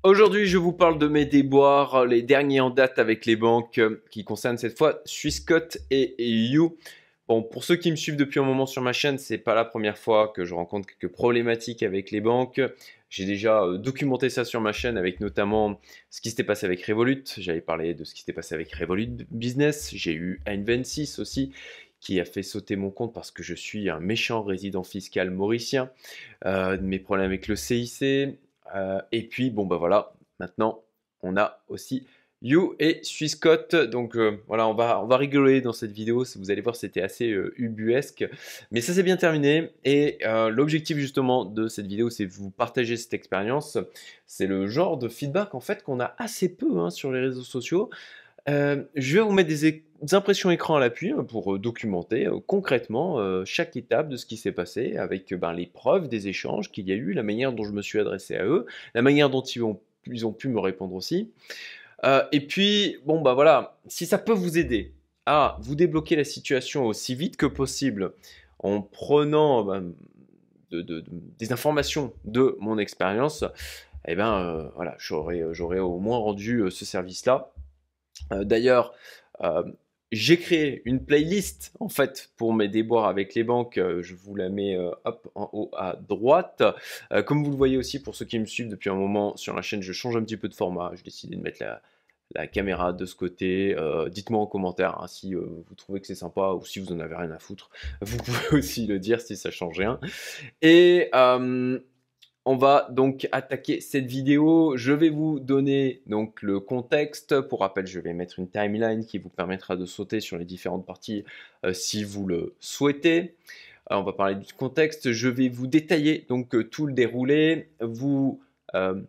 Aujourd'hui, je vous parle de mes déboires, les derniers en date avec les banques, qui concernent cette fois Swissquote et You. Bon, pour ceux qui me suivent depuis un moment sur ma chaîne, c'est pas la première fois que je rencontre quelques problématiques avec les banques. J'ai déjà documenté ça sur ma chaîne avec notamment ce qui s'était passé avec Revolut. J'avais parlé de ce qui s'était passé avec Revolut Business. J'ai eu N26 aussi qui a fait sauter mon compte parce que je suis un méchant résident fiscal mauricien. Mes problèmes avec le CIC. Et puis, bon, bah voilà, maintenant, on a aussi You et Swissquote. Donc voilà, on va rigoler dans cette vidéo. Vous allez voir, c'était assez ubuesque. Mais ça s'est bien terminé. Et l'objectif justement de cette vidéo, c'est de vous partager cette expérience. C'est le genre de feedback en fait qu'on a assez peu sur les réseaux sociaux. Je vais vous mettre des impressions écran à l'appui pour documenter concrètement chaque étape de ce qui s'est passé avec les preuves des échanges qu'il y a eu, la manière dont je me suis adressé à eux, la manière dont ils ont pu me répondre aussi. Et puis, bon, bah voilà, si ça peut vous aider à vous débloquer la situation aussi vite que possible en prenant des informations de mon expérience, eh ben voilà, j'aurais au moins rendu ce service-là. D'ailleurs, euh, j'ai créé une playlist en fait pour mes déboires avec les banques. Je vous la mets hop en haut à droite. Comme vous le voyez aussi pour ceux qui me suivent depuis un moment sur la chaîne, je change un petit peu de format. J'ai décidé de mettre la caméra de ce côté. Dites-moi en commentaire si vous trouvez que c'est sympa ou si vous en avez rien à foutre. Vous pouvez aussi le dire si ça change rien. Et on va donc attaquer cette vidéo. Je vais vous donner donc le contexte. Pour rappel, je vais mettre une timeline qui vous permettra de sauter sur les différentes parties si vous le souhaitez. On va parler du contexte. Je vais vous détailler donc tout le déroulé, vous euh,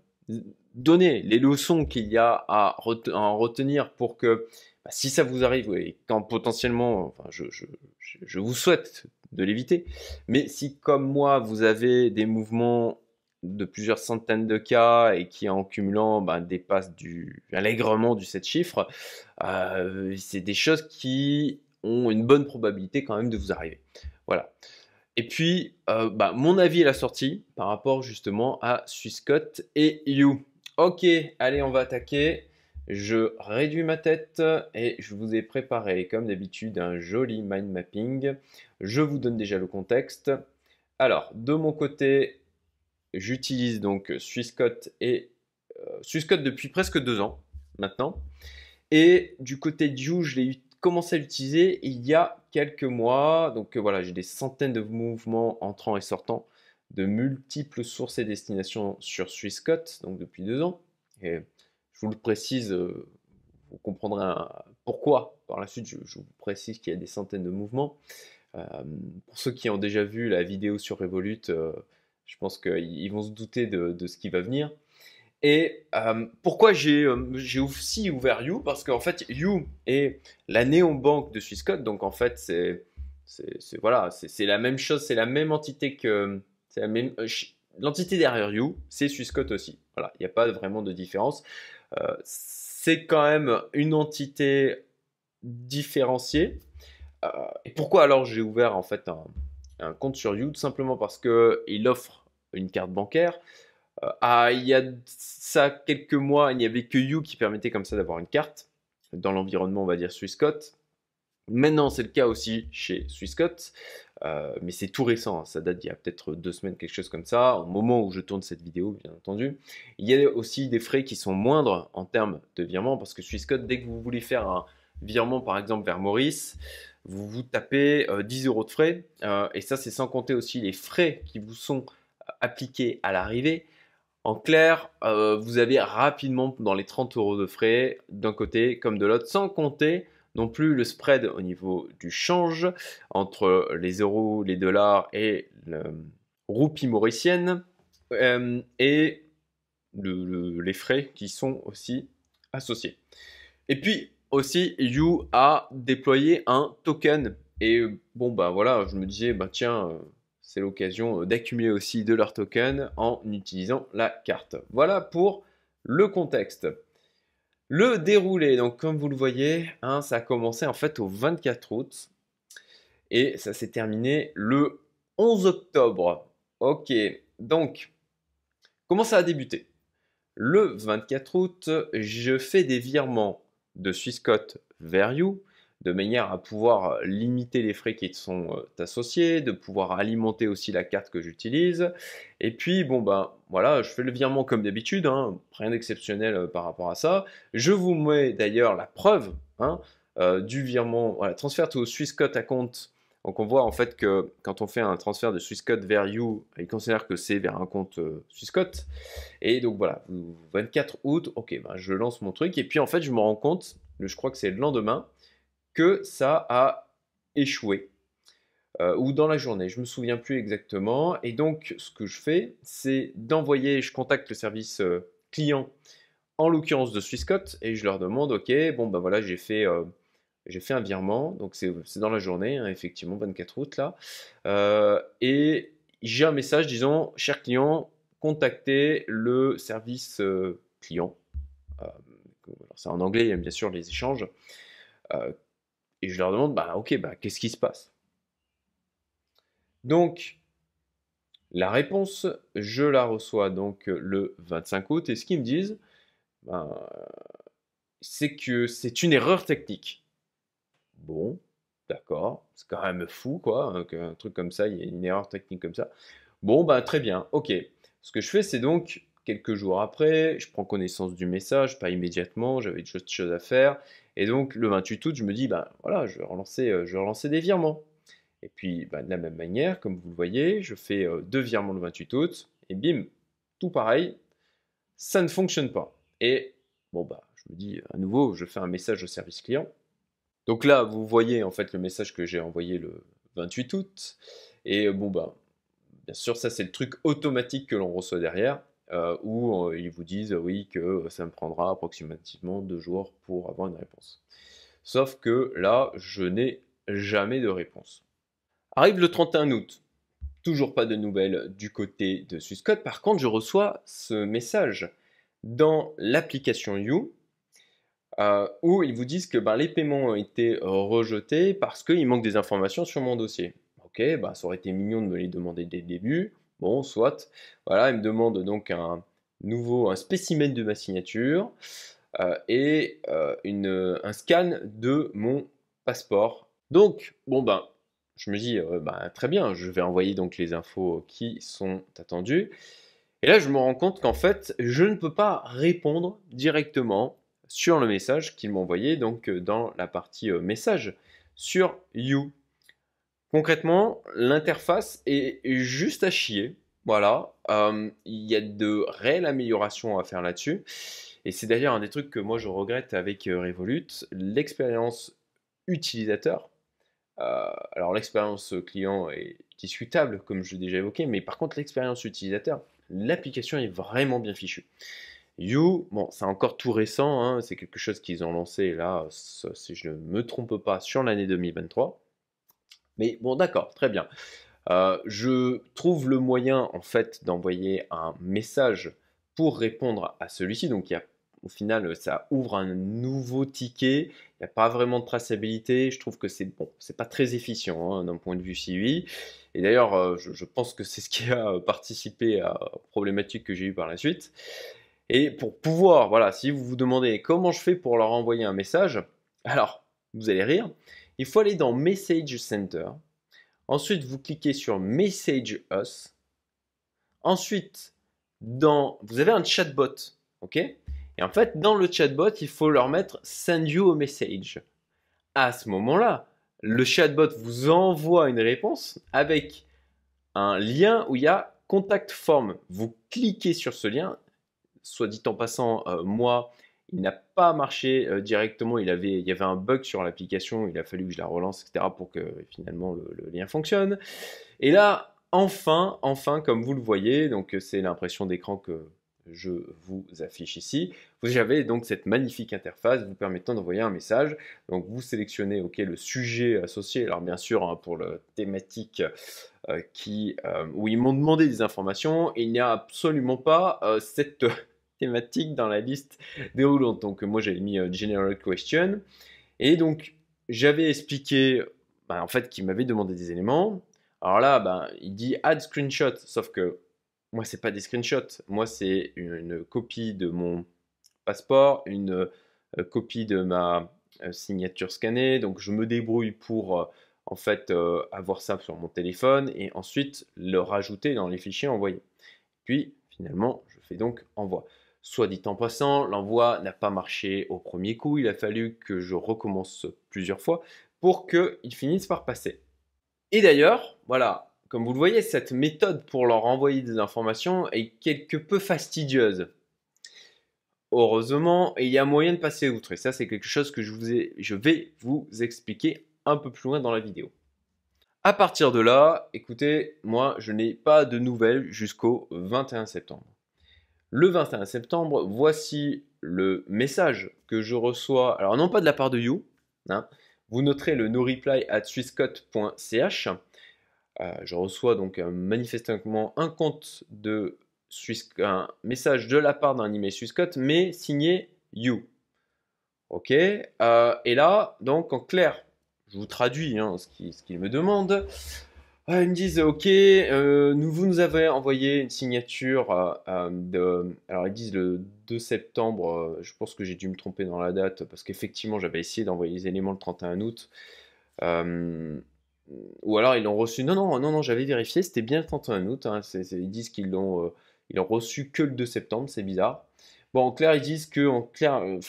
donner les leçons qu'il y a à en retenir pour que si ça vous arrive et quand potentiellement, enfin, je vous souhaite de l'éviter, mais si comme moi vous avez des mouvements de plusieurs centaines de cas et qui en cumulant dépassent allègrement du 7 chiffres, c'est des choses qui ont une bonne probabilité quand même de vous arriver. Voilà. Et puis, mon avis à la sortie par rapport justement à Swissquote et You. Ok, allez, on va attaquer. Je réduis ma tête et je vous ai préparé, comme d'habitude, un joli mind mapping. Je vous donne déjà le contexte. Alors, de mon côté, j'utilise donc Swissquote et Swissquote depuis presque 2 ans maintenant. Et du côté de You, je l'ai commencé à l'utiliser il y a quelques mois. Donc voilà, j'ai des centaines de mouvements entrants et sortants de multiples sources et destinations sur Swissquote, donc depuis 2 ans. Et je vous le précise, vous comprendrez pourquoi. Par la suite, je vous précise qu'il y a des centaines de mouvements. Euh, pour ceux qui ont déjà vu la vidéo sur Revolut, je pense qu'ils vont se douter de ce qui va venir. Et pourquoi j'ai aussi ouvert You? Parce qu'en fait, You est la néobanque de Swissquote. Donc en fait, voilà, c'est la même chose, c'est la même entité que. C'est la même, l'entité derrière You, c'est Swissquote aussi. Voilà, il n'y a pas vraiment de différence. C'est quand même une entité différenciée. Et pourquoi alors j'ai ouvert en fait un compte sur You? Tout simplement parce qu'il offre une carte bancaire. Il y a ça quelques mois, il n'y avait que You qui permettait comme ça d'avoir une carte dans l'environnement, on va dire, Swissquote. Maintenant, c'est le cas aussi chez Swissquote, mais c'est tout récent, ça date d'il y a peut-être 2 semaines, quelque chose comme ça, au moment où je tourne cette vidéo, bien entendu. Il y a aussi des frais qui sont moindres en termes de virement, parce que Swissquote, dès que vous voulez faire un virement, par exemple, vers Maurice, vous tapez 10 euros de frais, et ça, c'est sans compter aussi les frais qui vous sont appliqués à l'arrivée. En clair, vous avez rapidement dans les 30 euros de frais d'un côté comme de l'autre, sans compter non plus le spread au niveau du change entre les euros, les dollars et le roupie mauricienne et les frais qui sont aussi associés. Et puis aussi, You a déployé un token. Et bon, bah voilà, je me disais, bah tiens, c'est l'occasion d'accumuler aussi de leurs tokens en utilisant la carte. Voilà pour le contexte. Le déroulé, donc comme vous le voyez, ça a commencé en fait au 24 août et ça s'est terminé le 11 octobre. Ok, donc comment ça a débuté? Le 24 août, je fais des virements de Swissquote vers You, de manière à pouvoir limiter les frais qui sont associés, de pouvoir alimenter aussi la carte que j'utilise. Et puis, bon, ben voilà, je fais le virement comme d'habitude, hein, rien d'exceptionnel par rapport à ça. Je vous mets d'ailleurs la preuve hein, du virement, voilà, transfert to Swissquote account. Donc on voit en fait que quand on fait un transfert de Swissquote vers You, il considère que c'est vers un compte Swissquote. Et donc voilà, 24 août, ok, ben je lance mon truc. Et puis en fait, je me rends compte, je crois que c'est le lendemain, que ça a échoué. Ou dans la journée, je me souviens plus exactement. Et donc, ce que je fais, c'est d'envoyer, je contacte le service client, en l'occurrence de Swissquote, et je leur demande, ok, bon ben voilà, j'ai fait un virement, donc c'est dans la journée, hein, effectivement, 24 août là, et j'ai un message disant, cher client, contactez le service client. C'est en anglais, il y a bien sûr les échanges. Et je leur demande, bah ok, bah qu'est-ce qui se passe? Donc, la réponse, je la reçois donc le 25 août, et ce qu'ils me disent, ben, c'est que c'est une erreur technique. Bon, d'accord, c'est quand même fou, quoi, hein, qu'un truc comme ça, il y ait une erreur technique comme ça. Bon, bah très bien, ok. Ce que je fais, c'est donc, quelques jours après, je prends connaissance du message, pas immédiatement, j'avais d'autres choses à faire. Et donc, le 28 août, je me dis, bah voilà, je vais relancer des virements. Et puis, bah, de la même manière, comme vous le voyez, je fais 2 virements le 28 août, et bim, tout pareil, ça ne fonctionne pas. Et bon, bah, je me dis, à nouveau, je fais un message au service client. Donc là, vous voyez en fait le message que j'ai envoyé le 28 août. Et bon, bah, bien sûr, ça c'est le truc automatique que l'on reçoit derrière, où ils vous disent oui que ça me prendra approximativement 2 jours pour avoir une réponse. Sauf que là, je n'ai jamais de réponse. Arrive le 31 août, toujours pas de nouvelles du côté de Swissquote. Par contre, je reçois ce message dans l'application You, où ils vous disent que ben, les paiements ont été rejetés parce qu'il manque des informations sur mon dossier. Ok, bah, ça aurait été mignon de me les demander dès le début. Bon, soit. Voilà, ils me demandent donc un spécimen de ma signature et un scan de mon passeport. Donc, bon ben, je me dis, bah, très bien, je vais envoyer donc les infos qui sont attendues. Et là, je me rends compte qu'en fait, je ne peux pas répondre directement sur le message qu'il m'a envoyé, donc dans la partie message sur You. Concrètement, l'interface est juste à chier. Voilà, il y a de réelles améliorations à faire là-dessus. Et c'est d'ailleurs un des trucs que moi je regrette avec Revolut, l'expérience utilisateur. Alors l'expérience client est discutable, comme je l'ai déjà évoqué, mais par contre l'expérience utilisateur, l'application est vraiment bien fichue. You, bon, c'est encore tout récent, hein, c'est quelque chose qu'ils ont lancé là, si je ne me trompe pas, sur l'année 2023. Mais bon, d'accord, très bien. Je trouve le moyen en fait d'envoyer un message pour répondre à celui-ci. Donc au final, ça ouvre un nouveau ticket. Il n'y a pas vraiment de traçabilité. Je trouve que c'est bon, c'est pas très efficient hein, d'un point de vue CUI. Et d'ailleurs, je pense que c'est ce qui a participé à la problématique que j'ai eue par la suite. Et pour pouvoir, voilà, si vous vous demandez comment je fais pour leur envoyer un message, alors vous allez rire. Il faut aller dans Message Center. Ensuite, vous cliquez sur Message Us. Ensuite, vous avez un chatbot, ok? Et en fait, dans le chatbot, il faut leur mettre Send you a message. À ce moment-là, le chatbot vous envoie une réponse avec un lien où il y a Contact Form. Vous cliquez sur ce lien. Soit dit en passant, moi, il n'a pas marché directement. Il y avait un bug sur l'application. Il a fallu que je la relance, etc. pour que finalement le lien fonctionne. Et là, enfin, comme vous le voyez, donc c'est l'impression d'écran que je vous affiche ici. Vous avez donc cette magnifique interface vous permettant d'envoyer un message. Donc vous sélectionnez le sujet associé. Alors bien sûr, hein, pour la thématique où ils m'ont demandé des informations, il n'y a absolument pas cette thématique dans la liste déroulante. Donc moi j'avais mis General Question. Et donc j'avais expliqué en fait qu'il m'avait demandé des éléments. Alors là, il dit add screenshot, sauf que moi, c'est pas des screenshots. Moi, c'est une copie de mon passeport, une copie de ma signature scannée. Donc, je me débrouille pour en fait avoir ça sur mon téléphone et ensuite le rajouter dans les fichiers envoyés. Puis, finalement, je fais donc envoi. Soit dit en passant, l'envoi n'a pas marché au premier coup. Il a fallu que je recommence plusieurs fois pour qu'il finisse par passer. Et d'ailleurs, voilà, comme vous le voyez, cette méthode pour leur envoyer des informations est quelque peu fastidieuse. Heureusement, il y a moyen de passer outre. Et ça, c'est quelque chose que je vais vous expliquer un peu plus loin dans la vidéo. À partir de là, écoutez, moi, je n'ai pas de nouvelles jusqu'au 21 septembre. Le 21 septembre, voici le message que je reçois. Alors, non pas de la part de You, hein, vous noterez le noreply@swissquote.ch. Je reçois donc manifestement un compte de un message de la part d'un email Swissquote, mais signé You. Ok. Et là, donc en clair, je vous traduis hein, ce qu'ils me demandent. Ils me disent ok, vous nous avez envoyé une signature alors ils disent le 2 septembre. Je pense que j'ai dû me tromper dans la date parce qu'effectivement j'avais essayé d'envoyer les éléments le 31 août. Ou alors ils l'ont reçu. Non, j'avais vérifié, c'était bien le 31 août. Hein, ils disent qu'ils l'ont reçu que le 2 septembre, c'est bizarre. Bon, en clair, ils disent que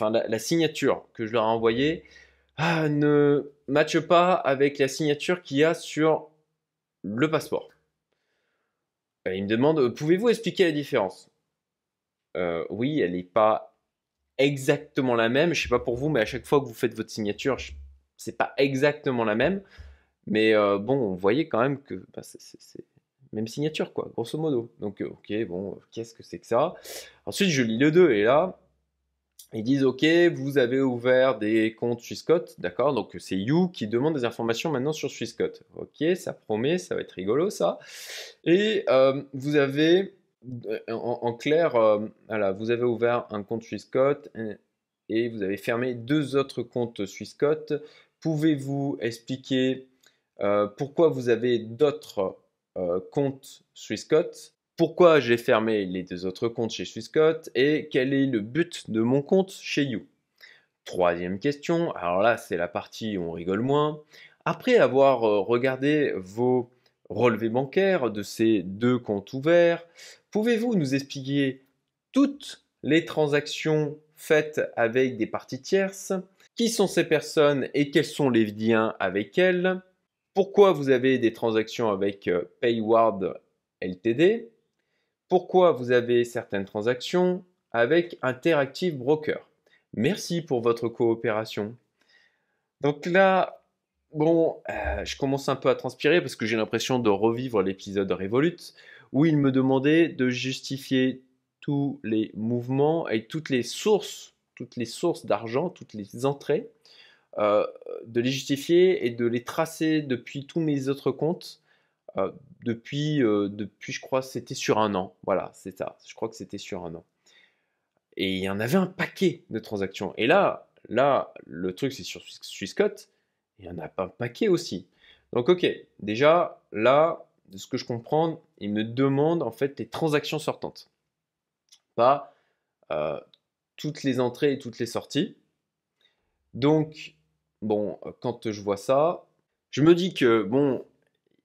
la signature que je leur ai envoyée ne matche pas avec la signature qu'il y a sur le passeport. Ils me demandent, pouvez-vous expliquer la différence? Oui, elle n'est pas exactement la même. Je ne sais pas pour vous, mais à chaque fois que vous faites votre signature, c'est pas exactement la même. Mais bon, vous voyez quand même que c'est même signature, quoi, grosso modo. Donc, ok, bon, qu'est-ce que c'est que ça? Ensuite, je lis le 2 et là, ils disent, ok, vous avez ouvert des comptes Swissquote, d'accord? Donc, c'est You qui demande des informations maintenant sur Swissquote. Ok, ça promet, ça va être rigolo, ça. Et vous avez, en clair, voilà, vous avez ouvert un compte Swissquote et vous avez fermé 2 autres comptes Swissquote. Pouvez-vous expliquer pourquoi vous avez d'autres comptes Swissquote, pourquoi j'ai fermé les 2 autres comptes chez Swissquote et quel est le but de mon compte chez You. Troisième question, alors là c'est la partie où on rigole moins. Après avoir regardé vos relevés bancaires de ces 2 comptes ouverts, pouvez-vous nous expliquer toutes les transactions faites avec des parties tierces? Qui sont ces personnes et quels sont les liens avec elles? Pourquoi vous avez des transactions avec Payward Ltd? Pourquoi vous avez certaines transactions avec Interactive Broker? Merci pour votre coopération. Donc là, bon, je commence un peu à transpirer parce que j'ai l'impression de revivre l'épisode Revolut où il me demandait de justifier tous les mouvements et toutes les sources d'argent, toutes les entrées, de les justifier et de les tracer depuis tous mes autres comptes. Depuis, je crois, c'était sur un an. Voilà, c'est ça. Je crois que c'était sur un an. Et il y en avait un paquet de transactions. Et là, le truc, c'est sur Swissquote, il y en a pas un paquet aussi. Donc, ok, déjà, là, de ce que je comprends, il me demande en fait les transactions sortantes. Pas toutes les entrées et toutes les sorties. Donc, bon, quand je vois ça, je me dis que, bon,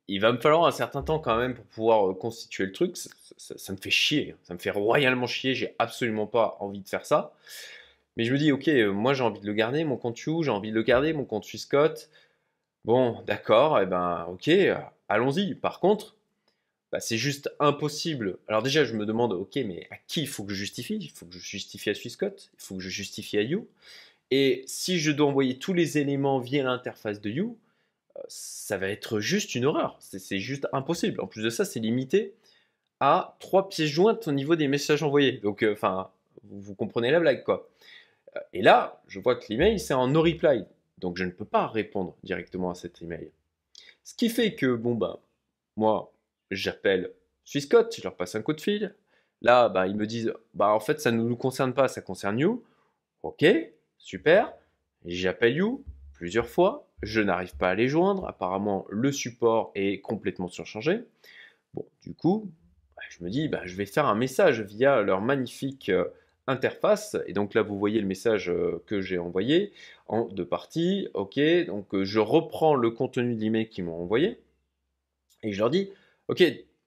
il va me falloir un certain temps quand même pour pouvoir constituer le truc. Ça me fait chier, ça me fait royalement chier, j'ai absolument pas envie de faire ça. Mais je me dis, ok, moi j'ai envie de le garder, mon compte You, j'ai envie de le garder, mon compte Swissquote. Bon, d'accord, et ben ok, allons-y. Par contre, bah, c'est juste impossible. Alors déjà, je me demande, ok, mais à qui il faut que je justifie? Il faut que je justifie à Swissquote, il faut que je justifie à You. Et si je dois envoyer tous les éléments via l'interface de You, ça va être juste une horreur. C'est juste impossible. En plus de ça, c'est limité à 3 pièces jointes au niveau des messages envoyés. Donc, vous comprenez la blague, quoi. Et là, je vois que l'email, c'est en no reply. Donc, je ne peux pas répondre directement à cet email. Ce qui fait que, bon, ben, moi, j'appelle Swissquote, je leur passe un coup de fil. Là, ils me disent, en fait, ça ne nous concerne pas, ça concerne You. Ok, super. J'appelle You plusieurs fois. Je n'arrive pas à les joindre. Apparemment, le support est complètement surchargé. Bon, du coup, je me dis, je vais faire un message via leur magnifique interface. Et donc là, vous voyez le message que j'ai envoyé en deux parties. OK, donc je reprends le contenu de l'email qu'ils m'ont envoyé et je leur dis, OK,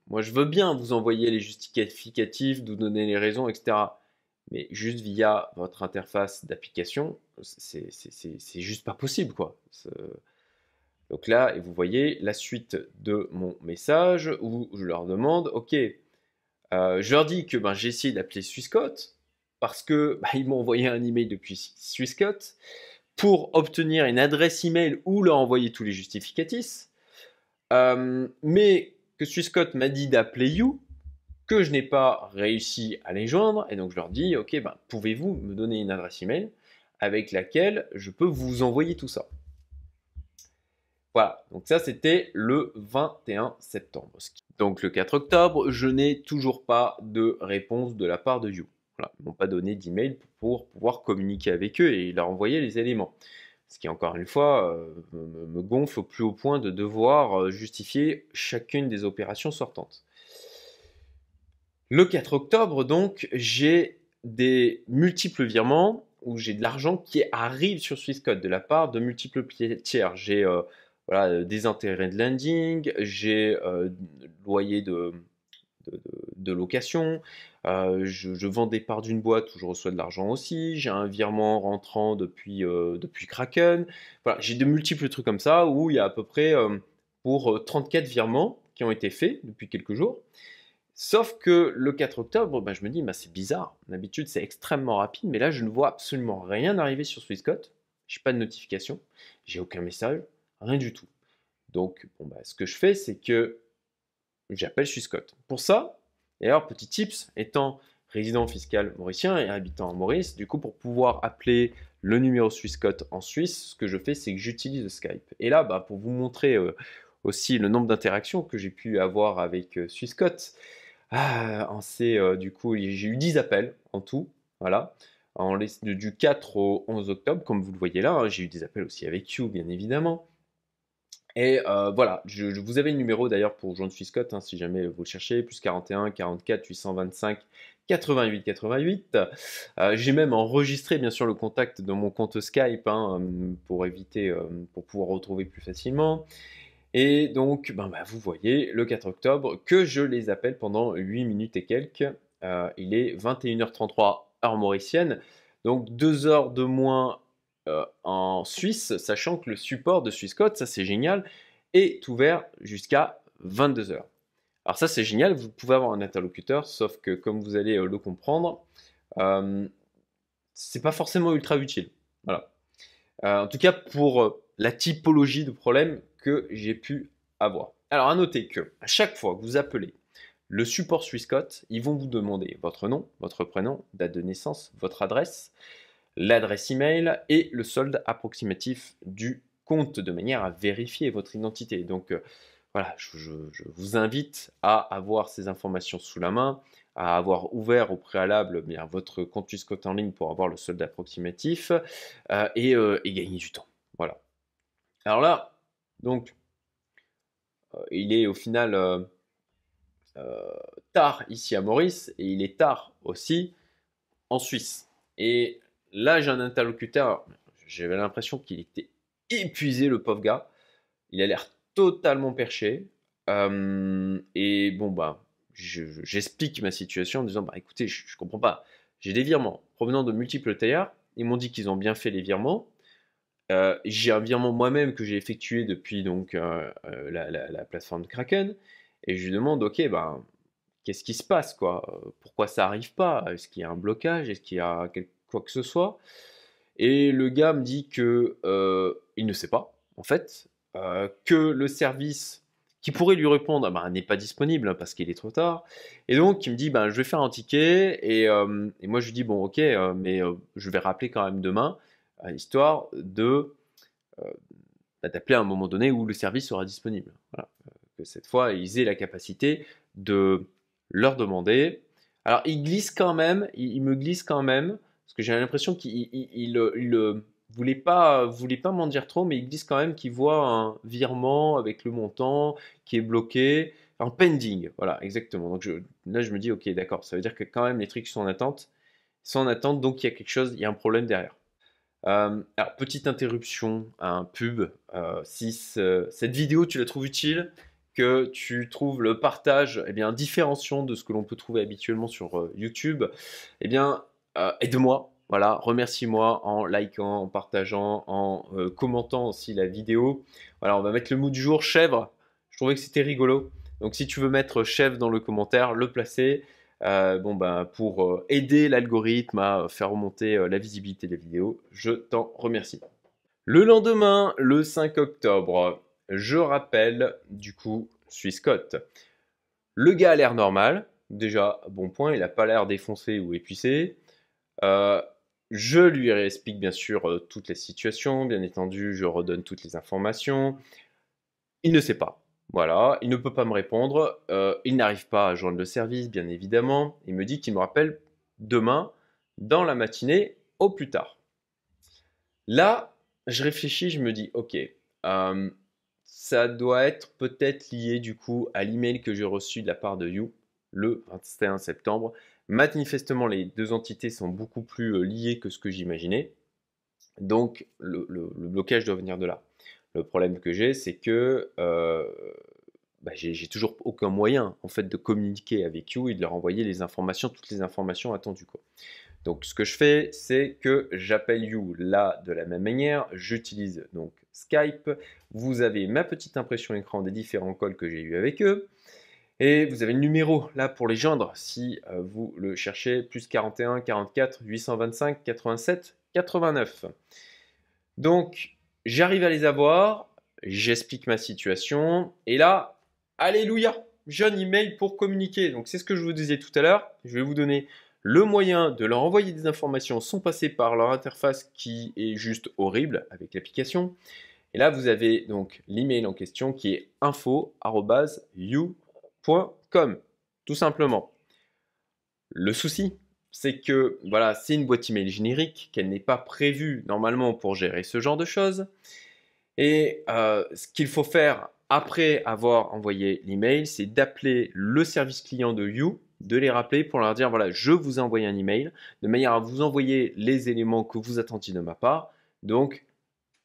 moi je veux bien vous envoyer les justificatifs, vous donner les raisons, etc. Mais juste via votre interface d'application, c'est juste pas possible, quoi. Donc là, et vous voyez la suite de mon message où je leur demande, OK, je leur dis que j'ai essayé d'appeler Swissquote parce que ils m'ont envoyé un email depuis Swissquote pour obtenir une adresse email ou leur envoyer tous les justificatifs. Mais que Swissquote m'a dit d'appeler You, que je n'ai pas réussi à les joindre, et donc je leur dis, ok, pouvez-vous me donner une adresse email avec laquelle je peux vous envoyer tout ça. Voilà, donc ça c'était le 21 septembre. Donc le 4 octobre, je n'ai toujours pas de réponse de la part de You. Voilà, ils m'ont pas donné d'email pour pouvoir communiquer avec eux et leur envoyer les éléments. Ce qui, encore une fois, me gonfle au plus haut point de devoir justifier chacune des opérations sortantes. Le 4 octobre, donc, j'ai des multiples virements où j'ai de l'argent qui arrive sur Swissquote de la part de multiples tiers. J'ai des intérêts de lending, j'ai loyer de location, je vends des parts d'une boîte où je reçois de l'argent aussi, j'ai un virement rentrant depuis Kraken. Voilà, j'ai de multiples trucs comme ça où il y a à peu près pour 34 virements qui ont été faits depuis quelques jours. Sauf que le 4 octobre, je me dis, c'est bizarre. D'habitude, c'est extrêmement rapide, mais là, je ne vois absolument rien arriver sur Swissquote. Je n'ai pas de notification, j'ai aucun message, rien du tout. Donc, ce que je fais, c'est que j'appelle Swissquote. Pour ça, d'ailleurs, petit tips, étant résident fiscal mauricien et habitant en Maurice, du coup, pour pouvoir appeler le numéro Swissquote en Suisse, ce que je fais, c'est que j'utilise Skype. Et là, pour vous montrer aussi le nombre d'interactions que j'ai pu avoir avec Swissquote, du coup, j'ai eu 10 appels en tout, voilà. Du 4 au 11 octobre, comme vous le voyez là, j'ai eu des appels aussi avec You, bien évidemment. Et voilà, vous avez le numéro d'ailleurs pour joindre Swissquote, si jamais vous le cherchez, plus 41 44 825 88 88. J'ai même enregistré bien sûr le contact dans mon compte Skype pour éviter, pour pouvoir retrouver plus facilement. Et donc, vous voyez, le 4 octobre, que je les appelle pendant 8 minutes et quelques. Il est 21h33 heure mauricienne, donc 2 heures de moins en Suisse, sachant que le support de Swissquote, ça c'est génial, est ouvert jusqu'à 22h. Alors ça c'est génial, vous pouvez avoir un interlocuteur, sauf que comme vous allez le comprendre, c'est pas forcément ultra utile. Voilà. En tout cas pour la typologie de problème que j'ai pu avoir. Alors à noter que à chaque fois que vous appelez le support Swissquote, ils vont vous demander votre nom, votre prénom, date de naissance, votre adresse, l'adresse email et le solde approximatif du compte de manière à vérifier votre identité. Donc voilà, je vous invite à avoir ces informations sous la main, à avoir ouvert au préalable votre compte Swissquote en ligne pour avoir le solde approximatif et gagner du temps. Voilà. Alors là, donc, il est au final tard ici à Maurice et il est tard aussi en Suisse. Et là, j'ai un interlocuteur, j'avais l'impression qu'il était épuisé, le pauvre gars. Il a l'air totalement perché. Et j'explique ma situation en disant, écoutez, je comprends pas. J'ai des virements provenant de multiples tailleurs. Ils m'ont dit qu'ils ont bien fait les virements. J'ai un virement moi-même que j'ai effectué depuis donc la plateforme de Kraken. Et je lui demande, ok, qu'est-ce qui se passe, quoi? Pourquoi ça n'arrive pas? Est-ce qu'il y a un blocage? Est-ce qu'il y a quoi que ce soit? Et le gars me dit que il ne sait pas, en fait, que le service qui pourrait lui répondre n'est pas disponible parce qu'il est trop tard. Et donc, il me dit, je vais faire un ticket. Et moi, je lui dis, bon, ok, mais je vais rappeler quand même demain, histoire de d'appeler à un moment donné où le service sera disponible. Voilà. Que cette fois, ils aient la capacité de leur demander. Alors, il glisse quand même, il me glisse quand même, parce que j'ai l'impression qu'il voulait pas m'en dire trop, mais il glisse quand même qu'il voit un virement avec le montant qui est bloqué. en pending, voilà, exactement. Donc là, je me dis, ok, d'accord, ça veut dire que quand même les trucs sont en attente, donc il y a quelque chose, il y a un problème derrière. Alors, petite interruption, un pub. Si cette vidéo, tu la trouves utile, que tu trouves le partage eh bien, différenciant de ce que l'on peut trouver habituellement sur YouTube, eh bien, aide-moi. Voilà, remercie-moi en likant, en partageant, en commentant aussi la vidéo. Voilà, on va mettre le mot du jour, chèvre. Je trouvais que c'était rigolo. Donc, si tu veux mettre chèvre dans le commentaire, le placer. Bon, ben, pour aider l'algorithme à faire remonter la visibilité des vidéos, je t'en remercie. Le lendemain, le 5 octobre, je rappelle du coup Swissquote. Le gars a l'air normal, déjà bon point, il n'a pas l'air défoncé ou épuisé. Je lui explique bien sûr toutes les situations, bien entendu, je redonne toutes les informations. Il ne sait pas. Voilà, il ne peut pas me répondre. Il n'arrive pas à joindre le service, bien évidemment. Il me dit qu'il me rappelle demain, dans la matinée, au plus tard. Là, je réfléchis, je me dis, ok, ça doit être peut-être lié du coup à l'email que j'ai reçu de la part de You le 21 septembre. Manifestement, les deux entités sont beaucoup plus liées que ce que j'imaginais. Donc, le blocage doit venir de là. Le problème que j'ai, c'est que j'ai toujours aucun moyen en fait de communiquer avec You et de leur envoyer les informations, toutes les informations attendues, quoi. Donc ce que je fais, c'est que j'appelle You là de la même manière. J'utilise donc Skype. Vous avez ma petite impression écran des différents calls que j'ai eu avec eux. Et vous avez le numéro là pour les joindre si vous le cherchez, plus 41 44 825 87 89. Donc, j'arrive à les avoir, j'explique ma situation, et là, alléluia, j'ai un email pour communiquer. Donc, c'est ce que je vous disais tout à l'heure. Je vais vous donner le moyen de leur envoyer des informations sans passer par leur interface qui est juste horrible avec l'application. Et là, vous avez donc l'email en question qui est info@you.com, tout simplement. Le souci, c'est que voilà, c'est une boîte email générique, qu'elle n'est pas prévue normalement pour gérer ce genre de choses. Et ce qu'il faut faire après avoir envoyé l'email, c'est d'appeler le service client de You, de les rappeler pour leur dire voilà, je vous ai envoyé un email, de manière à vous envoyer les éléments que vous attendiez de ma part. Donc,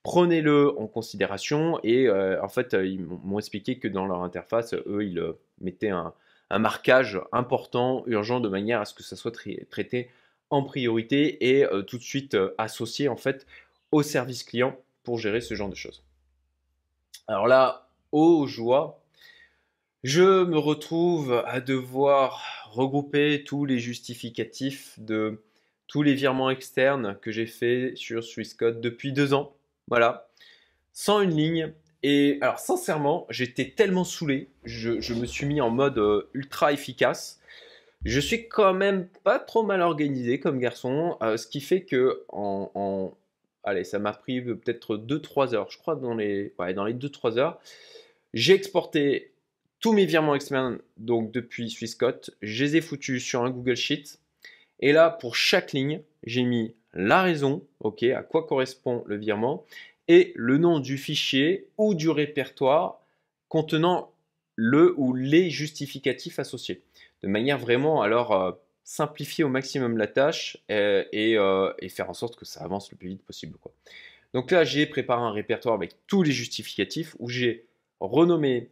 prenez-le en considération. Et en fait, ils m'ont expliqué que dans leur interface, eux, ils mettaient un marquage important, urgent, de manière à ce que ça soit traité en priorité et tout de suite associé en fait au service client pour gérer ce genre de choses. Alors là, aux joies, je me retrouve à devoir regrouper tous les justificatifs de tous les virements externes que j'ai fait sur Swissquote depuis 2 ans. Voilà, sans une ligne. Et alors sincèrement, j'étais tellement saoulé, je me suis mis en mode ultra efficace. Je suis quand même pas trop mal organisé comme garçon, ce qui fait que allez, ça m'a pris peut-être 2-3 heures, je crois dans les 2-3 heures, j'ai exporté tous mes virements externes donc depuis Swissquote, je les ai foutus sur un Google Sheet. Et là, pour chaque ligne, j'ai mis la raison, ok, à quoi correspond le virement, et le nom du fichier ou du répertoire contenant le ou les justificatifs associés. De manière vraiment alors simplifier au maximum la tâche et faire en sorte que ça avance le plus vite possible, quoi. Donc là, j'ai préparé un répertoire avec tous les justificatifs où j'ai renommé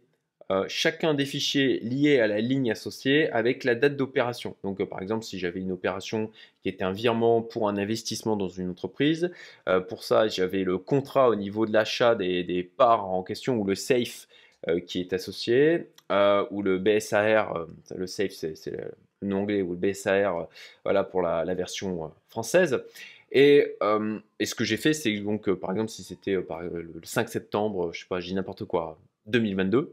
chacun des fichiers liés à la ligne associée avec la date d'opération. Donc par exemple, si j'avais une opération qui était un virement pour un investissement dans une entreprise, pour ça j'avais le contrat au niveau de l'achat des parts en question ou le SAFE qui est associé, ou le BSAR, le SAFE c'est le nom anglais, ou le BSAR voilà, pour la version française. Et ce que j'ai fait, c'est donc par exemple si c'était le 5 septembre, je sais pas, je dis n'importe quoi, 2022,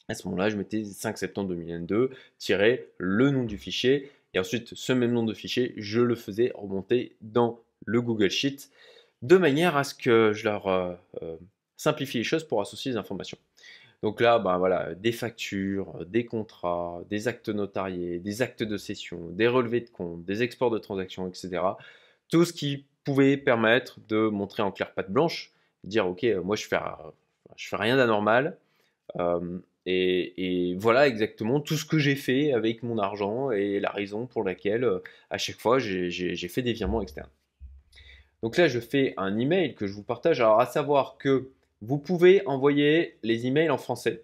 à ce moment-là, je mettais 5 septembre 2022, le nom du fichier, et ensuite ce même nom de fichier, je le faisais remonter dans le Google Sheet, de manière à ce que je leur simplifie les choses pour associer les informations. Donc là, ben voilà, des factures, des contrats, des actes notariés, des actes de cession, des relevés de compte, des exports de transactions, etc. Tout ce qui pouvait permettre de montrer en clair patte blanche, dire ok, moi je fais rien d'anormal. Et voilà exactement tout ce que j'ai fait avec mon argent et la raison pour laquelle à chaque fois j'ai fait des virements externes. Donc là, je fais un email que je vous partage. Alors, à savoir que vous pouvez envoyer les emails en français.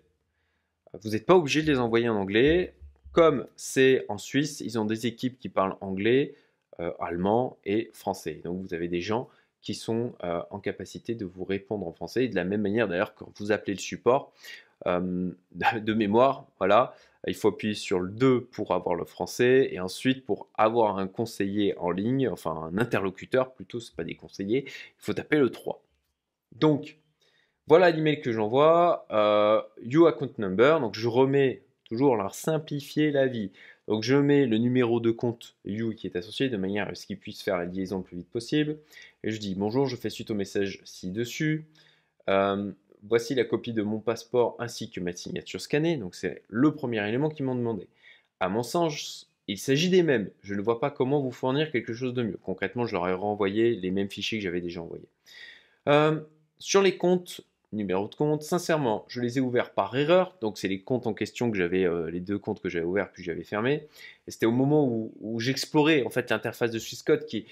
Vous n'êtes pas obligé de les envoyer en anglais. Comme c'est en Suisse, ils ont des équipes qui parlent anglais, allemand et français. Donc, vous avez des gens qui sont en capacité de vous répondre en français. Et de la même manière, d'ailleurs, quand vous appelez le support, de mémoire, voilà, il faut appuyer sur le 2 pour avoir le français et ensuite pour avoir un conseiller en ligne, enfin un interlocuteur plutôt, c'est pas des conseillers, il faut taper le 3. Donc voilà l'email que j'envoie, You Account Number, donc je remets toujours leur simplifier la vie. Donc je mets le numéro de compte You qui est associé de manière à ce qu'il puisse faire la liaison le plus vite possible. Et je dis bonjour, je fais suite au message ci-dessus. Voici la copie de mon passeport ainsi que ma signature scannée. Donc c'est le premier élément qu'ils m'ont demandé. À mon sens, il s'agit des mêmes. Je ne vois pas comment vous fournir quelque chose de mieux. Concrètement, je leur ai renvoyé les mêmes fichiers que j'avais déjà envoyés. Sur les comptes, numéro de compte, sincèrement, je les ai ouverts par erreur. Donc c'est les comptes en question que j'avais, les deux comptes que j'avais ouverts puis j'avais fermés. Et c'était au moment où j'explorais en fait l'interface de Swissquote qui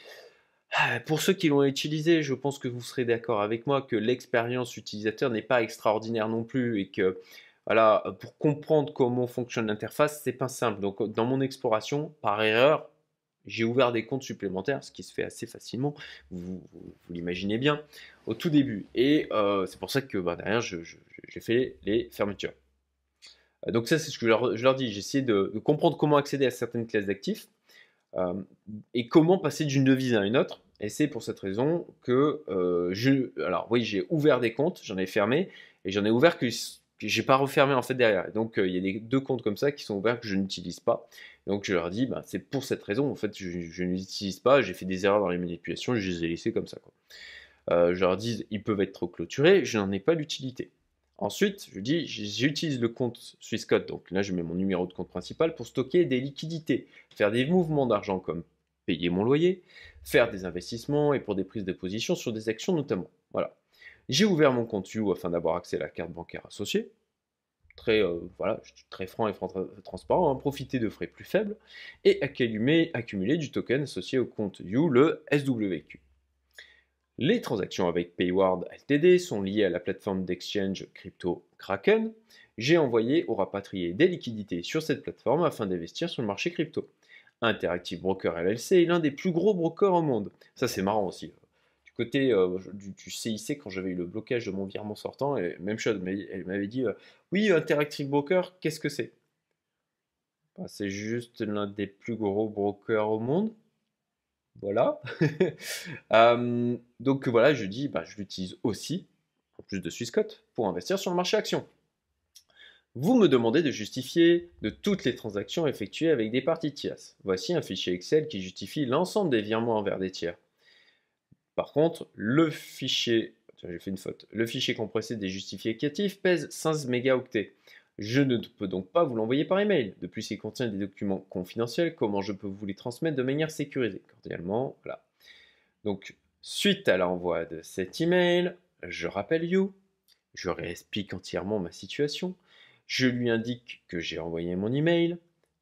pour ceux qui l'ont utilisé, je pense que vous serez d'accord avec moi que l'expérience utilisateur n'est pas extraordinaire non plus et que voilà, pour comprendre comment fonctionne l'interface, c'est pas simple. Donc dans mon exploration, par erreur, j'ai ouvert des comptes supplémentaires, ce qui se fait assez facilement, vous l'imaginez bien, au tout début. Et c'est pour ça que derrière, j'ai fait les fermetures. Donc ça, c'est ce que je leur dis. J'ai essayé de comprendre comment accéder à certaines classes d'actifs. Et comment passer d'une devise à une autre. Et c'est pour cette raison que alors oui, j'ai ouvert des comptes, j'en ai fermé, et j'en ai ouvert que j'ai pas refermé en fait derrière. Et donc il y a deux comptes comme ça qui sont ouverts que je n'utilise pas. Donc je leur dis, c'est pour cette raison, en fait, je ne les utilise pas, j'ai fait des erreurs dans les manipulations, je les ai laissés comme ça, quoi. Je leur dis, ils peuvent être clôturés, je n'en ai pas l'utilité. Ensuite, je dis, j'utilise le compte Swissquote, donc là je mets mon numéro de compte principal pour stocker des liquidités, faire des mouvements d'argent comme payer mon loyer, faire des investissements et pour des prises de position sur des actions notamment. Voilà. J'ai ouvert mon compte You afin d'avoir accès à la carte bancaire associée. Très, voilà, je suis très franc et transparent, profiter de frais plus faibles et accumuler du token associé au compte You, le SWQ. Les transactions avec Payward Ltd sont liées à la plateforme d'exchange crypto Kraken. J'ai envoyé ou rapatrié des liquidités sur cette plateforme afin d'investir sur le marché crypto. Interactive Broker LLC est l'un des plus gros brokers au monde. Ça c'est marrant aussi. Du côté du CIC, quand j'avais eu le blocage de mon virement sortant, et même chose, elle m'avait dit oui, Interactive Broker, qu'est-ce que c'est? C'est juste l'un des plus gros brokers au monde. Voilà. Donc voilà, je dis, je l'utilise aussi, en plus de Swissquote, pour investir sur le marché action. Vous me demandez de justifier de toutes les transactions effectuées avec des parties tierces. Voici un fichier Excel qui justifie l'ensemble des virements envers des tiers. Par contre, le fichier, j'ai fait une faute, le fichier compressé des justificatifs pèse 15 mégaoctets. Je ne peux donc pas vous l'envoyer par email. De plus, il contient des documents confidentiels. Comment je peux vous les transmettre de manière sécurisée? Cordialement, voilà. Donc, suite à l'envoi de cet email, je rappelle You, je réexplique entièrement ma situation, je lui indique que j'ai envoyé mon email,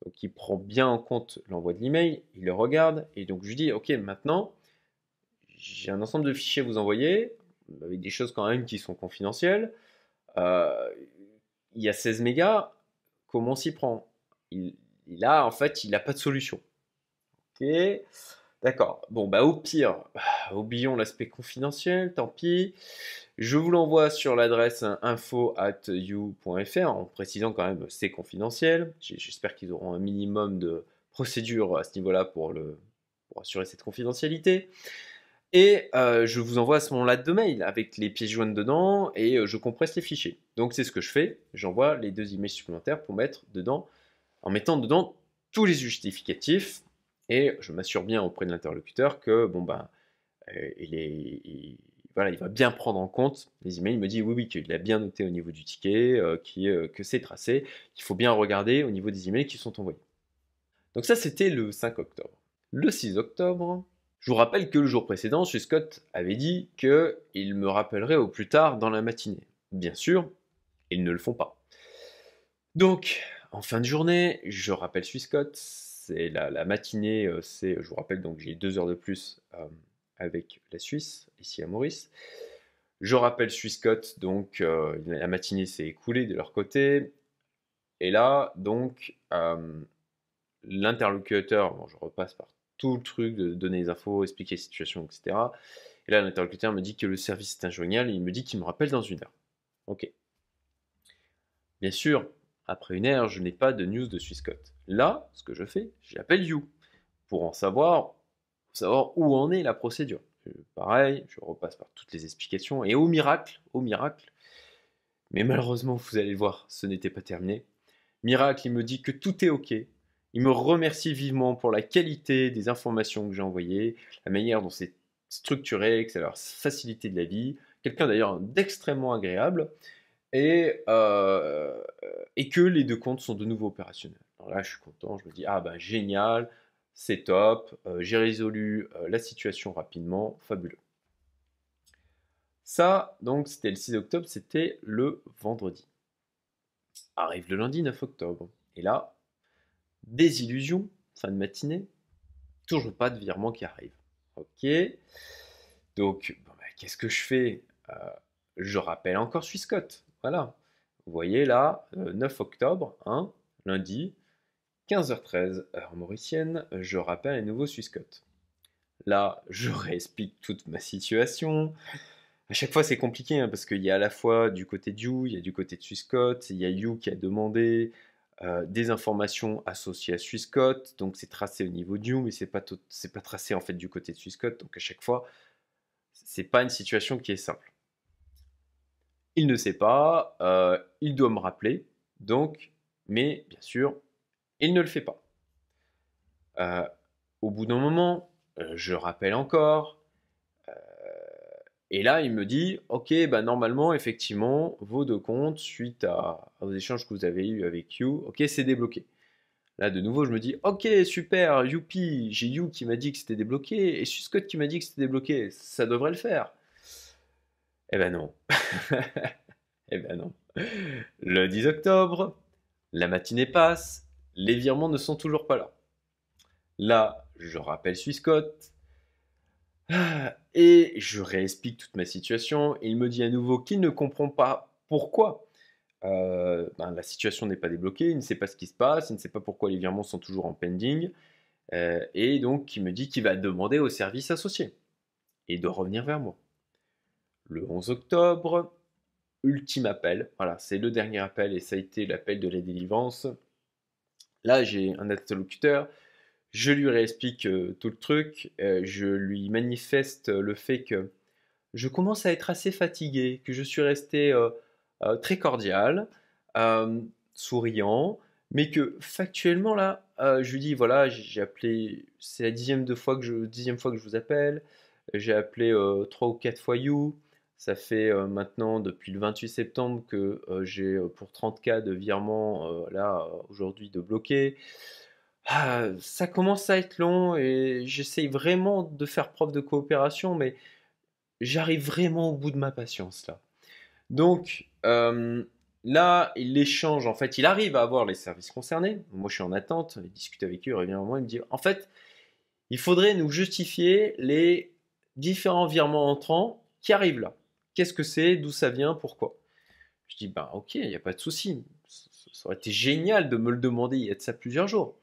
donc il prend bien en compte l'envoi de l'email, il le regarde, et donc je lui dis, ok, maintenant, j'ai un ensemble de fichiers à vous envoyer, avec des choses quand même qui sont confidentielles, il y a 16 mégas, comment on s'y prend? En fait, il n'a pas de solution. Ok. D'accord. Bon, au pire, oublions l'aspect confidentiel, tant pis. Je vous l'envoie sur l'adresse info@you.fr en précisant quand même c'est confidentiel. J'espère qu'ils auront un minimum de procédure à ce niveau-là pour assurer cette confidentialité. Et je vous envoie à ce moment-là deux mails avec les pièces jointes dedans et je compresse les fichiers. Donc c'est ce que je fais. J'envoie les deux emails supplémentaires pour mettre dedans, en mettant dedans tous les justificatifs et je m'assure bien auprès de l'interlocuteur que voilà, il va bien prendre en compte les emails. Il me dit oui, qu'il a bien noté au niveau du ticket, que c'est tracé, qu'il faut bien regarder au niveau des emails qui sont envoyés. Donc ça, c'était le 5 octobre. Le 6 octobre, je vous rappelle que le jour précédent, Swissquote avait dit qu'il me rappellerait au plus tard dans la matinée. Bien sûr, ils ne le font pas. Donc, en fin de journée, je rappelle Swissquote. C'est la matinée, je vous rappelle, donc j'ai 2 heures de plus avec la Suisse, ici à Maurice. Je rappelle Swissquote, donc la matinée s'est écoulée de leur côté. Et là, donc, l'interlocuteur, bon, je repasse par tout le truc de donner les infos, expliquer la situation, etc. Et là, l'interlocuteur me dit que le service est injoignable et il me dit qu'il me rappelle dans 1 heure. Ok. Bien sûr, après 1 heure, je n'ai pas de news de Swissquote. Là, ce que je fais, j'appelle You pour savoir où en est la procédure. Pareil, je repasse par toutes les explications et au miracle, mais malheureusement, vous allez le voir, ce n'était pas terminé. Miracle, il me dit que tout est OK. Il me remercie vivement pour la qualité des informations que j'ai envoyées, la manière dont c'est structuré, que ça leur facilité de la vie. Quelqu'un d'ailleurs d'extrêmement agréable et que les 2 comptes sont de nouveau opérationnels. Alors là, je suis content, je me dis ah ben génial, c'est top, j'ai résolu la situation rapidement, fabuleux. Ça, donc c'était le 6 octobre, c'était le vendredi. Arrive le lundi 9 octobre, et là, désillusion, fin de matinée, toujours pas de virement qui arrive. Ok, donc bon, bah, qu'est-ce que je fais? Je rappelle encore Swissquote, voilà. Vous voyez là, 9 octobre, hein, lundi, 15h13, heure mauricienne, je rappelle à nouveau Swissquote. Là, je réexplique toute ma situation. À chaque fois, c'est compliqué hein, parce qu'il y a à la fois du côté de You, il y a du côté de Swissquote, il y a You qui a demandé des informations associées à Swissquote, donc c'est tracé au niveau de You, mais c'est pas tracé en fait du côté de Swissquote, donc à chaque fois, c'est pas une situation qui est simple. Il ne sait pas, il doit me rappeler, donc, mais bien sûr, il ne le fait pas. Au bout d'un moment, je rappelle encore, et là, il me dit, ok, bah normalement, effectivement, vos 2 comptes, suite aux échanges que vous avez eus avec You, ok, c'est débloqué. Là, de nouveau, je me dis, ok, super, youpi, j'ai You qui m'a dit que c'était débloqué, et Swissquote qui m'a dit que c'était débloqué, ça devrait le faire. Eh ben non. Eh ben non. Le 10 octobre, la matinée passe, les virements ne sont toujours pas là. Là, je rappelle Swissquote, et je réexplique toute ma situation, et il me dit à nouveau qu'il ne comprend pas pourquoi la situation n'est pas débloquée, il ne sait pas ce qui se passe, il ne sait pas pourquoi les virements sont toujours en pending, et donc il me dit qu'il va demander au service associé, et de revenir vers moi. Le 11 octobre, ultime appel, voilà, c'est le dernier appel, et ça a été l'appel de la délivrance. Là, j'ai un interlocuteur, je lui réexplique tout le truc, je lui manifeste le fait que je commence à être assez fatigué, que je suis resté très cordial, souriant, mais que factuellement là, je lui dis voilà, j'ai appelé, c'est la dixième fois que je vous appelle, j'ai appelé 3 ou 4 fois You, ça fait maintenant depuis le 28 septembre que j'ai pour 30 cas de virement là aujourd'hui de bloqué. Ah, ça commence à être long et j'essaye vraiment de faire preuve de coopération, mais j'arrive vraiment au bout de ma patience là. Donc là, il échange, en fait, il arrive à avoir les services concernés. Moi, je suis en attente, il discute avec eux, il revient à moi, il me dit, en fait, il faudrait nous justifier les différents virements entrants qui arrivent là. Qu'est-ce que c'est, d'où ça vient, pourquoi? Je dis, ben ok, il n'y a pas de souci. Ça aurait été génial de me le demander il y a de ça plusieurs jours.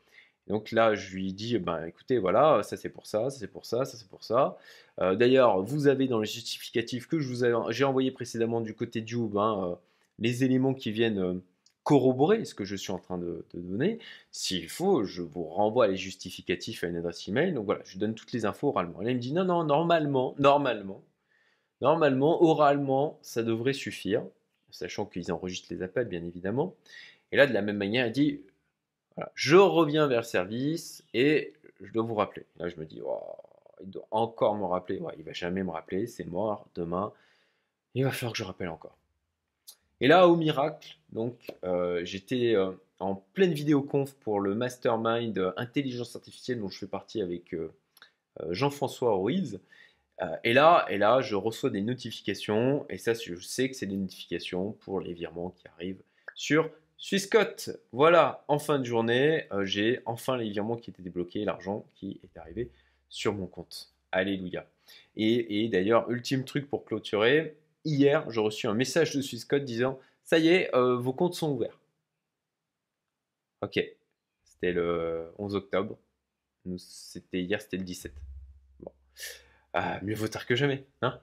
Donc là, je lui dis, ben écoutez, voilà, ça c'est pour ça, ça c'est pour ça, ça c'est pour ça. D'ailleurs, vous avez dans les justificatifs que j'ai envoyé précédemment du côté de You, les éléments qui viennent corroborer ce que je suis en train de donner. S'il faut, je vous renvoie les justificatifs à une adresse email. Donc voilà, je donne toutes les infos oralement. Et là, il me dit, non, non, normalement, oralement, ça devrait suffire, sachant qu'ils enregistrent les appels, bien évidemment. Et là, de la même manière, il dit, voilà, je reviens vers le service et je dois vous rappeler. Là, je me dis, oh, il doit encore me rappeler. Ouais, il va jamais me rappeler, c'est mort, demain, il va falloir que je rappelle encore. Et là, au miracle, donc, j'étais en pleine vidéoconf pour le mastermind intelligence artificielle dont je fais partie avec Jean-François Ruiz. Et là, je reçois des notifications, et ça, je sais que c'est des notifications pour les virements qui arrivent sur Swissquote, voilà, en fin de journée, j'ai enfin les virements qui étaient débloqués, l'argent qui est arrivé sur mon compte. Alléluia. Et d'ailleurs, ultime truc pour clôturer, hier, j'ai reçu un message de Swissquote disant « Ça y est, vos comptes sont ouverts ». Ok, c'était le 11 octobre. C'était hier, c'était le 17. Bon. Ah, mieux vaut tard que jamais, hein.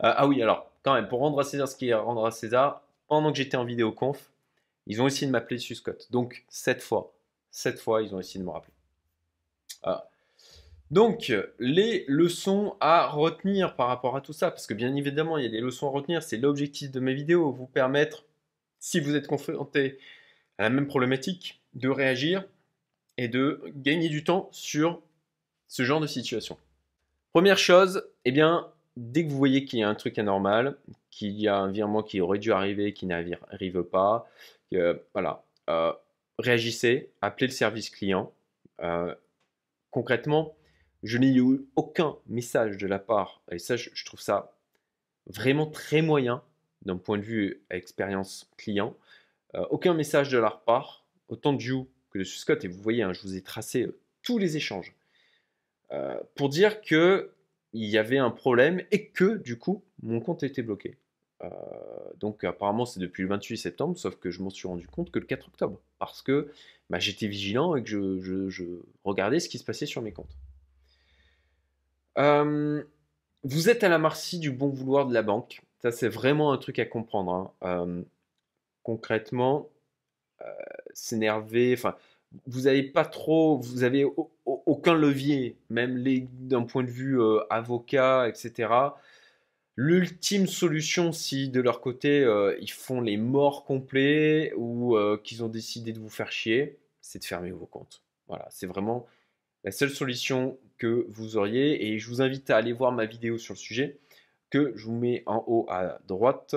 Ah oui, alors, quand même, pour rendre à César ce qui est à rendre à César, pendant que j'étais en vidéoconf, ils ont essayé de m'appeler Swissquote. Donc, 7 fois, ils ont essayé de me rappeler. Ah. Donc, les leçons à retenir par rapport à tout ça, parce que bien évidemment, il y a des leçons à retenir, c'est l'objectif de mes vidéos, vous permettre, si vous êtes confronté à la même problématique, de réagir et de gagner du temps sur ce genre de situation. Première chose, eh bien, dès que vous voyez qu'il y a un truc anormal, qu'il y a un virement qui aurait dû arriver, qui n'arrive pas, voilà, réagissez, appelez le service client. Concrètement, je n'ai eu aucun message de la part, et ça, je trouve ça vraiment très moyen d'un point de vue expérience client. Aucun message de leur part, autant de You que de Swissquote, et vous voyez, hein, je vous ai tracé tous les échanges pour dire qu'il y avait un problème et que du coup, mon compte était bloqué. Donc apparemment, c'est depuis le 28 septembre, sauf que je m'en suis rendu compte que le 4 octobre, parce que bah, j'étais vigilant et que je regardais ce qui se passait sur mes comptes. Vous êtes à la merci du bon vouloir de la banque. Ça, c'est vraiment un truc à comprendre, hein. Concrètement, s'énerver, enfin, vous avez pas trop, vous avez aucun levier, même d'un point de vue avocat, etc. L'ultime solution, si de leur côté ils font les morts complets ou qu'ils ont décidé de vous faire chier, c'est de fermer vos comptes. Voilà, c'est vraiment la seule solution que vous auriez. Et je vous invite à aller voir ma vidéo sur le sujet que je vous mets en haut à droite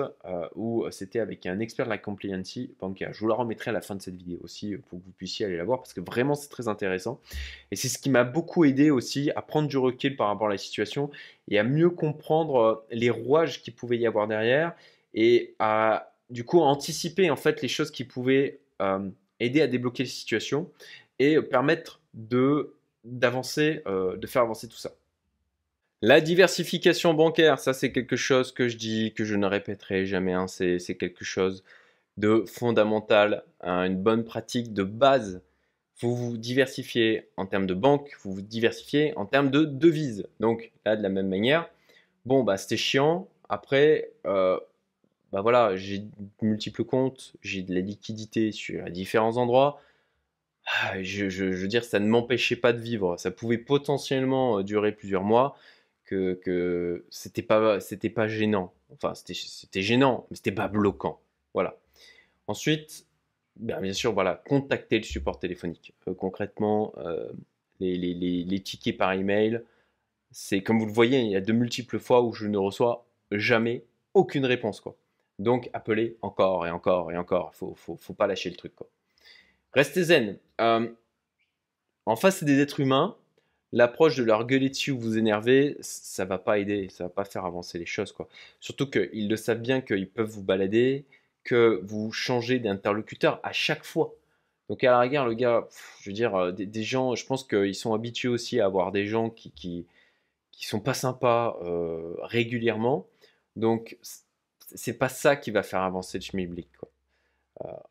où c'était avec un expert de la compliance bancaire. Je vous la remettrai à la fin de cette vidéo aussi pour que vous puissiez aller la voir parce que vraiment c'est très intéressant. Et c'est ce qui m'a beaucoup aidé aussi à prendre du recul par rapport à la situation et à mieux comprendre les rouages qu'il pouvait y avoir derrière et à du coup anticiper en fait les choses qui pouvaient aider à débloquer les situations et permettre d'avancer, de faire avancer tout ça. La diversification bancaire, ça c'est quelque chose que je dis, que je ne répéterai jamais, hein. C'est quelque chose de fondamental, hein, une bonne pratique de base. Vous vous diversifiez en termes de banque, vous vous diversifiez en termes de devises. Donc là, de la même manière, bon, bah, c'était chiant. Après, bah voilà, j'ai de multiples comptes, j'ai de la liquidité sur différents endroits. Je veux dire, ça ne m'empêchait pas de vivre. Ça pouvait potentiellement durer plusieurs mois, que c'était pas gênant. Enfin, c'était gênant, mais c'était pas bloquant. Voilà. Ensuite, bien sûr, voilà, contacter le support téléphonique. Concrètement, les tickets par email, c'est comme vous le voyez, il y a de multiples fois où je ne reçois jamais aucune réponse, quoi. Donc, appelez encore et encore et encore. Faut pas lâcher le truc, quoi. Restez zen. En face des êtres humains, l'approche de leur gueuler dessus ou vous énerver, ça va pas aider, ça va pas faire avancer les choses, quoi. Surtout qu'ils le savent bien qu'ils peuvent vous balader, que vous changez d'interlocuteur à chaque fois. Donc à la rigueur, le gars, je veux dire, des gens, je pense qu'ils sont habitués aussi à avoir des gens qui sont pas sympas régulièrement. Donc c'est pas ça qui va faire avancer le schmilblick, quoi.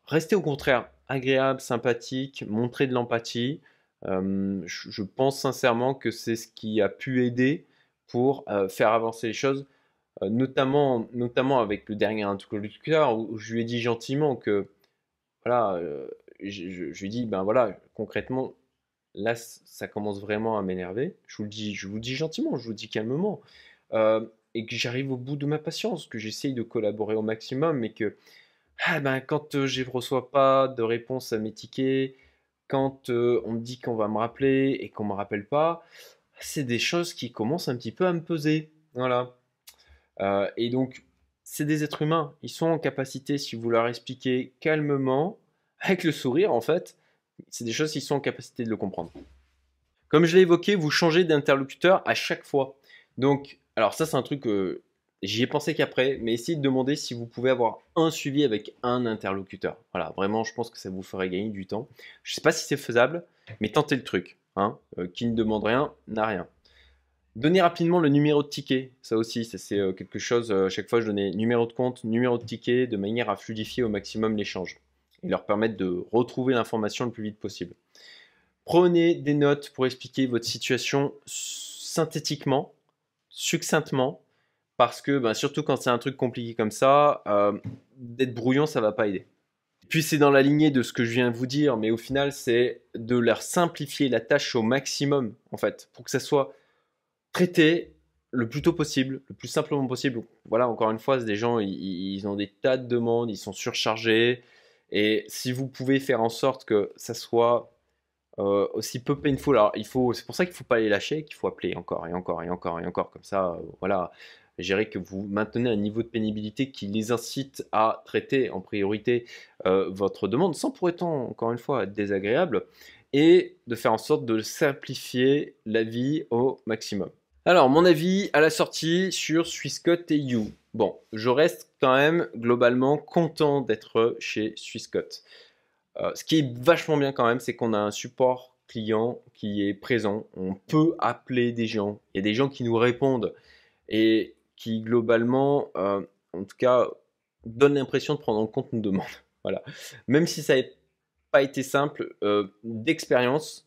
Restez au contraire agréable, sympathique, montrer de l'empathie. Je pense sincèrement que c'est ce qui a pu aider pour faire avancer les choses, notamment avec le dernier interlocuteur où je lui ai dit gentiment que voilà, je lui ai dit ben voilà, concrètement, là ça commence vraiment à m'énerver. Je vous le dis gentiment, je vous le dis calmement, et que j'arrive au bout de ma patience, que j'essaye de collaborer au maximum, mais que ben, quand je ne reçois pas de réponse à mes tickets, quand on me dit qu'on va me rappeler et qu'on ne me rappelle pas, c'est des choses qui commencent un petit peu à me peser. Voilà. Et donc, c'est des êtres humains. Ils sont en capacité, si vous leur expliquez calmement, avec le sourire en fait, c'est des choses qui sont en capacité de le comprendre. Comme je l'ai évoqué, vous changez d'interlocuteur à chaque fois. Donc, alors ça c'est un truc J'y ai pensé qu'après, mais essayez de demander si vous pouvez avoir un suivi avec un interlocuteur. Voilà, vraiment, je pense que ça vous ferait gagner du temps. Je ne sais pas si c'est faisable, mais tentez le truc. Hein. Qui ne demande rien n'a rien. Donnez rapidement le numéro de ticket. Ça aussi, ça c'est quelque chose. Chaque fois, je donnais numéro de compte, numéro de ticket, de manière à fluidifier au maximum l'échange et leur permettre de retrouver l'information le plus vite possible. Prenez des notes pour expliquer votre situation synthétiquement, succinctement, parce que surtout quand c'est un truc compliqué comme ça, d'être brouillon, ça va pas aider. Puis c'est dans la lignée de ce que je viens de vous dire, mais au final, c'est de leur simplifier la tâche au maximum, en fait, pour que ça soit traité le plus tôt possible, le plus simplement possible. Voilà, encore une fois, c'est des gens, ils ont des tas de demandes, ils sont surchargés, et si vous pouvez faire en sorte que ça soit aussi peu painful, alors c'est pour ça qu'il ne faut pas les lâcher, qu'il faut appeler encore et encore et encore et encore, comme ça, voilà, gérer que vous maintenez un niveau de pénibilité qui les incite à traiter en priorité votre demande, sans pour autant, encore une fois, être désagréable, et de faire en sorte de simplifier la vie au maximum. Alors, mon avis à la sortie sur Swissquote et You. Bon, je reste quand même globalement content d'être chez Swissquote. Ce qui est vachement bien quand même, c'est qu'on a un support client qui est présent. On peut appeler des gens. Il y a des gens qui nous répondent et qui globalement, en tout cas, donnent l'impression de prendre en compte nos demandes. Voilà. Même si ça n'a pas été simple, d'expérience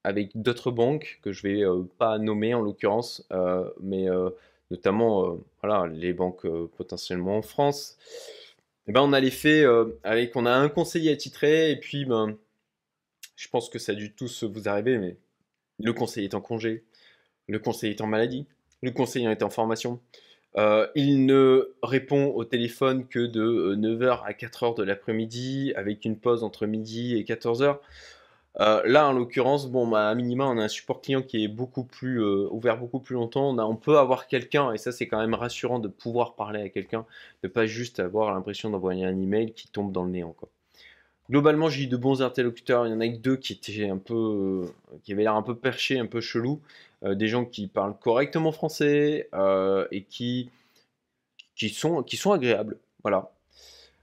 avec d'autres banques que je vais pas nommer en l'occurrence, mais notamment voilà, les banques potentiellement en France. Eh ben, on a les faits avec, on a un conseiller attitré et puis je pense que ça a dû tous vous arriver, mais le conseiller est en congé, le conseiller est en maladie, le conseiller est en formation. Il ne répond au téléphone que de 9h à 4h de l'après-midi avec une pause entre midi et 14h. Là, en l'occurrence, bon, à minima, on a un support client qui est beaucoup plus ouvert beaucoup plus longtemps. On peut avoir quelqu'un, et ça, c'est quand même rassurant de pouvoir parler à quelqu'un, de pas juste avoir l'impression d'envoyer un email qui tombe dans le néant, quoi. Globalement, j'ai eu de bons interlocuteurs. Il y en a que deux qui étaient un peu, qui avaient l'air un peu perchés, un peu chelous. Des gens qui parlent correctement français et qui sont agréables. Voilà.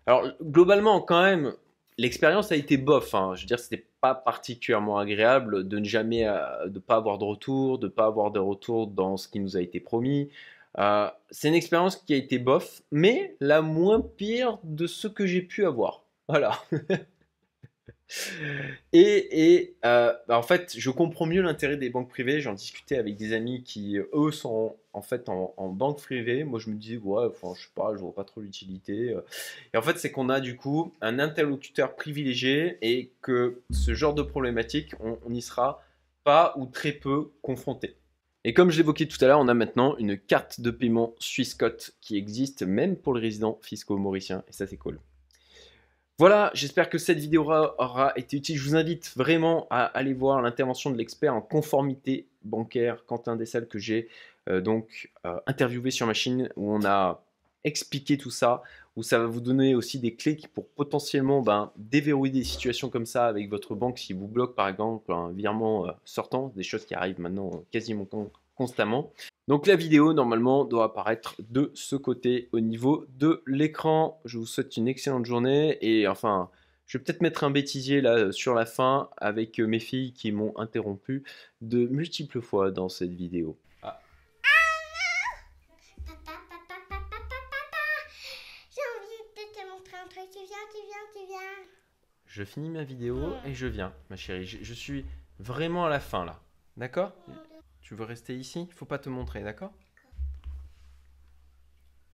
Alors, globalement, quand même, l'expérience a été bof. Hein. Je veux dire, c'était pas particulièrement agréable de ne jamais, de pas avoir de retour, de pas avoir de retour dans ce qui nous a été promis. C'est une expérience qui a été bof, mais la moins pire de ce que j'ai pu avoir. Voilà. En fait, je comprends mieux l'intérêt des banques privées. J'en discutais avec des amis qui, eux, sont en fait en banque privée. Moi, je me dis, ouais, enfin, je sais pas, je vois pas trop l'utilité. Et en fait, c'est qu'on a du coup un interlocuteur privilégié et que ce genre de problématique, on n'y sera pas ou très peu confronté. Et comme je l'évoquais tout à l'heure, on a maintenant une carte de paiement Swissquote qui existe même pour les résidents fiscaux mauriciens. Et ça, c'est cool. Voilà, j'espère que cette vidéo aura été utile. Je vous invite vraiment à aller voir l'intervention de l'expert en conformité bancaire, Quentin Dessal, que j'ai interviewé sur ma chaîne, où on a expliqué tout ça, où ça va vous donner aussi des clés pour potentiellement déverrouiller des situations comme ça avec votre banque si vous bloque par exemple un virement sortant, des choses qui arrivent maintenant quasiment constamment. Donc la vidéo normalement doit apparaître de ce côté au niveau de l'écran. Je vous souhaite une excellente journée et enfin je vais peut-être mettre un bêtisier là sur la fin avec mes filles qui m'ont interrompu de multiples fois dans cette vidéo. Ah. Papa, papa, papa, papa, papa. J'ai envie de te montrer un truc. Tu viens. Je finis ma vidéo et je viens, ma chérie. Je suis vraiment à la fin là. D'accord? Tu veux rester ici? Faut pas te montrer, d'accord?